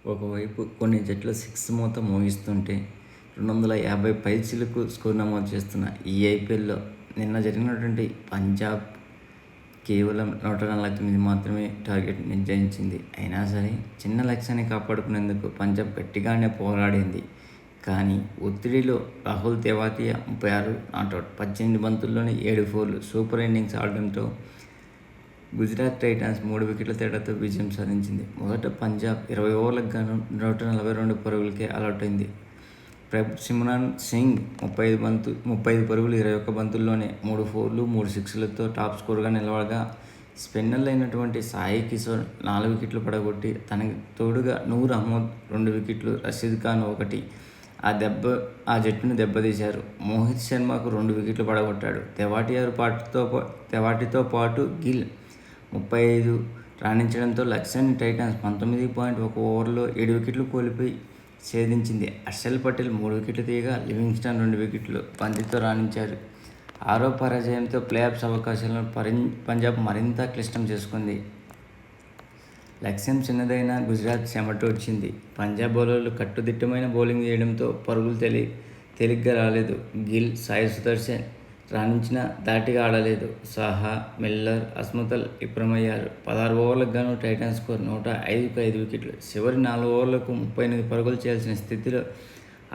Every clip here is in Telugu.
ఒకవైపు కొన్ని జట్లు సిక్స్ మూత మోగిస్తుంటే 250 పైచిలకు స్కోర్ నమోదు చేస్తున్న ఈ ఐపీఎల్లో నిన్న జరిగినటువంటి పంజాబ్ కేవలం 149 మాత్రమే టార్గెట్ నిర్ణయించింది. అయినా సరే చిన్న లక్ష్యాన్ని కాపాడుకునేందుకు పంజాబ్ గట్టిగానే పోరాడింది. కానీ ఒత్తిడిలో రాహుల్ తెవాతియా 36 నాటౌట్, 18 బంతుల్లోనే 7 ఫోర్లు సూపర్ ఇన్నింగ్స్ ఆడడంతో గుజరాత్ టైటాన్స్ 3 వికెట్ల తేడాతో విజయం సాధించింది. మొదట పంజాబ్ 20 ఓవర్లకు గాను 142 పరుగులకే ఆలౌట్ అయింది. ప్రభ్ సిమ్రాన్ సింగ్ 35 పరుగులు 21 బంతుల్లోనే 3 ఫోర్లు 3 సిక్స్లతో టాప్ స్కోర్గా నిలవగా, స్పిన్నర్లు అయినటువంటి సాయి కిషోర్ 4 వికెట్లు పడగొట్టి తనకి తోడుగా నూర్ అహ్మద్ 2 వికెట్లు, రషీద్ ఖాన్ 1 ఆ జట్టును దెబ్బతీశారు. మోహిత్ శర్మకు 2 వికెట్లు పడగొట్టాడు. తెవాటితో పాటు గిల్ 35 రాణించడంతో లక్ష్యాన్ని టైటాన్స్ 19.1 ఓవర్లో 7 వికెట్లు కోల్పోయి ఛేదించింది. హర్షల్ పటేల్ 3 వికెట్లు తీయగా లివింగ్స్టన్ 2 వికెట్లు బంతితో రాణించారు. ఆరో పరాజయంతో ప్లేఆఫ్స్ అవకాశాలను పంజాబ్ మరింత క్లిష్టం చేసుకుంది. లక్ష్యం చిన్నదైనా గుజరాత్ చెమటోడ్చింది. పంజాబ్ బౌలర్లు కట్టుదిట్టమైన బౌలింగ్ చేయడంతో పరుగులు తేలిగ్గా రాలేదు. గిల్, సాయి సుదర్శన్ రాణించినా ధాటిగా ఆడలేదు. సాహా, మిల్లర్, అస్మతల్ విఫలమయ్యారు. 16 ఓవర్లకు గాను టైటాన్స్ స్కోర్ 105కు 5 వికెట్లు. చివరి 4 ఓవర్లకు 38 పరుగులు చేయాల్సిన స్థితిలో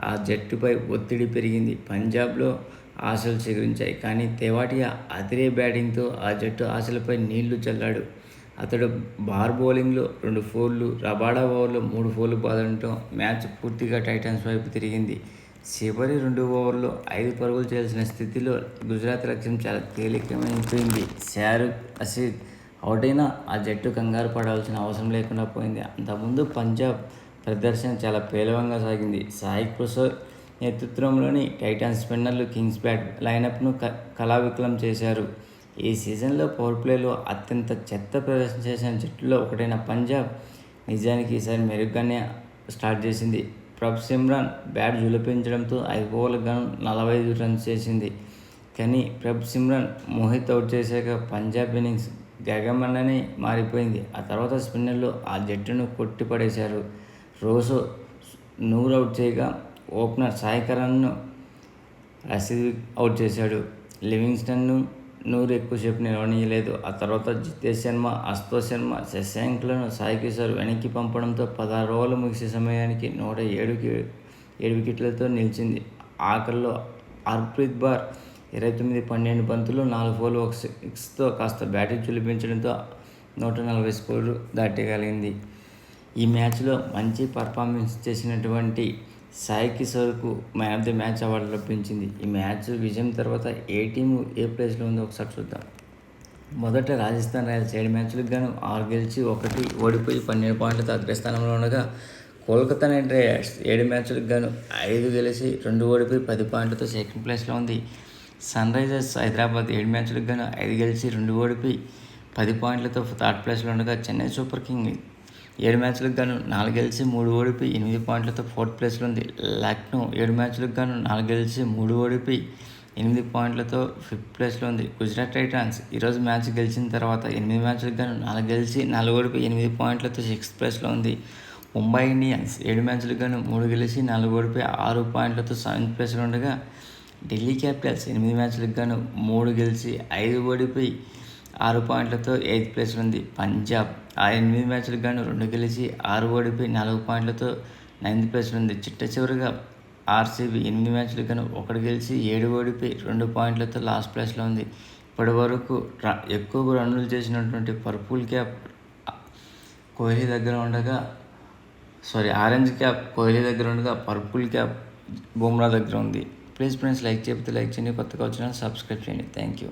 ఆ జట్టుపై ఒత్తిడి పెరిగింది. పంజాబ్లో ఆశలు చిగురించాయి. కానీ తెవాటియా అదిరే బ్యాటింగ్తో ఆ జట్టు ఆశలపై నీళ్లు చల్లాడు. అతడు బార్ బౌలింగ్లో 2 ఫోర్లు, రబాడా ఓవర్లో 3 ఫోర్లు బాదడంతో మ్యాచ్ పూర్తిగా టైటాన్స్ వైపు తిరిగింది. చివరి 2 ఓవర్లో 5 పరుగులు చేయాల్సిన స్థితిలో గుజరాత్ లక్ష్యం చాలా తేలికమైపోయింది. షారుఖ్ రషీద్ అవుటైనా ఆ జట్టు కంగారు పడాల్సిన అవసరం లేకుండా పోయింది. అంతకుముందు పంజాబ్ ప్రదర్శన చాలా పేలవంగా సాగింది. సాయి కిషోర్ నేతృత్వంలోని టైటాన్స్ స్పిన్నర్లు కింగ్స్ బ్యాట్ లైనప్ను కళావికలం చేశారు. ఈ సీజన్లో పవర్ ప్లేలో అత్యంత చెత్త ప్రదర్శన చేసిన జట్టులో ఒకటైన పంజాబ్ నిజానికి ఈసారి మెరుగ్గానే స్టార్ట్ చేసింది. ప్రభ్ సిమ్రాన్ బ్యాట్ జులిపించడంతో 5 ఓవర్లకు గాను 45 రన్స్ చేసింది. కానీ ప్రభ్ సిమ్రాన్ మోహిత్ అవుట్ చేశాక పంజాబ్ ఇన్నింగ్స్ గగనమని మారిపోయింది. ఆ తర్వాత స్పిన్నర్లు ఆ జట్టును కొట్టిపడేశారు. రోసో నూర్ అవుట్ చేయగా ఓపెనర్ సాయి కిరణ్ను రషీద్ అవుట్ చేశాడు. లివింగ్స్టన్ను నూర్ ఎక్కువసేపు నిలవనీయలేదు. ఆ తర్వాత జితేష్ శర్మ, అశుతోష్ శర్మ, శశాంక్లను సాయి కిషోర్ వెనక్కి పంపడంతో 16 ఓవర్లు ముగిసే సమయానికి 107 వికెట్లతో నిలిచింది. ఆఖరిలో హర్ప్రీత్ బార్ 29-12 బంతులు 4 ఫోర్లు 1 సిక్స్తో కాస్త బ్యాటింగ్ చులిపించడంతో 140 స్కోరు దాటగలిగింది. ఈ మ్యాచ్లో మంచి పర్ఫార్మెన్స్ చేసినటువంటి సాయి కిషోర్కు man of the match award లభించింది. ఈ మ్యాచ్ విజయం తర్వాత ఏ టీము ఏ ప్లేస్లో ఉందో ఒకసారి చూద్దాం. మొదట రాజస్థాన్ రాయల్స్ 7 మ్యాచ్లకు గాను 6 గెలిచి 1 ఓడిపోయి 12 పాయింట్లతో అగ్రస్థానంలో ఉండగా, కోల్కతా నైట్ రైడర్స్ 7 మ్యాచ్లకు గాను 5 గెలిచి 2 ఓడిపోయి 10 పాయింట్లతో సెకండ్ ప్లేస్లో ఉంది. సన్ రైజర్స్ హైదరాబాద్ 7 మ్యాచ్లకు గాను 5 గెలిచి 2 ఓడిపోయి 10 పాయింట్లతో థర్డ్ ప్లేస్లో ఉండగా, చెన్నై సూపర్ కింగ్ 7 మ్యాచ్లకు గాను 4 గెలిచి 3 ఓడిపోయి 8 పాయింట్లతో ఫోర్త్ ప్లేస్లో ఉంది. లక్నో 7 మ్యాచ్లకు గాను 4 గెలిచి 3 ఓడిపోయి 8 పాయింట్లతో ఫిఫ్త్ ప్లేస్లో ఉంది. గుజరాత్ టైటాన్స్ ఈరోజు మ్యాచ్ గెలిచిన తర్వాత 8 మ్యాచ్లకు గాను 4 గెలిచి 4 ఓడిపోయి 8 పాయింట్లతో సిక్స్త్ ప్లేస్లో ఉంది. ముంబై ఇండియన్స్ 7 మ్యాచ్లకు గాను 3 గెలిచి 4 ఓడిపోయి 6 పాయింట్లతో సెవెంత్ ప్లేస్లో ఉండగా, ఢిల్లీ క్యాపిటల్స్ 8 మ్యాచ్లకు గాను 3 గెలిచి 5 ఓడిపోయి 6 పాయింట్లతో 8th ప్లేస్లో ఉంది. పంజాబ్ 8 మ్యాచ్లకు గాను 2 గెలిచి 6 ఓడిపోయి 4 పాయింట్లతో 9th ప్లేస్లో ఉంది. చివరిగా ఆర్సీబీ 8 మ్యాచ్లకు గాను 1 గెలిచి 7 ఓడిపోయి 2 పాయింట్లతో లాస్ట్ ప్లేస్లో ఉంది. ఇప్పటి వరకు ఎక్కువ రన్నులు చేసినటువంటి ఆరెంజ్ క్యాప్ కోహ్లీ దగ్గర ఉండగా పర్పుల్ క్యాప్ బుమ్రా దగ్గర ఉంది. ప్లీజ్ ఫ్రెండ్స్, లైక్ చేయకపోతే లైక్ చేయండి, కొత్తగా వచ్చిన సబ్స్క్రైబ్ చేయండి. Thank you.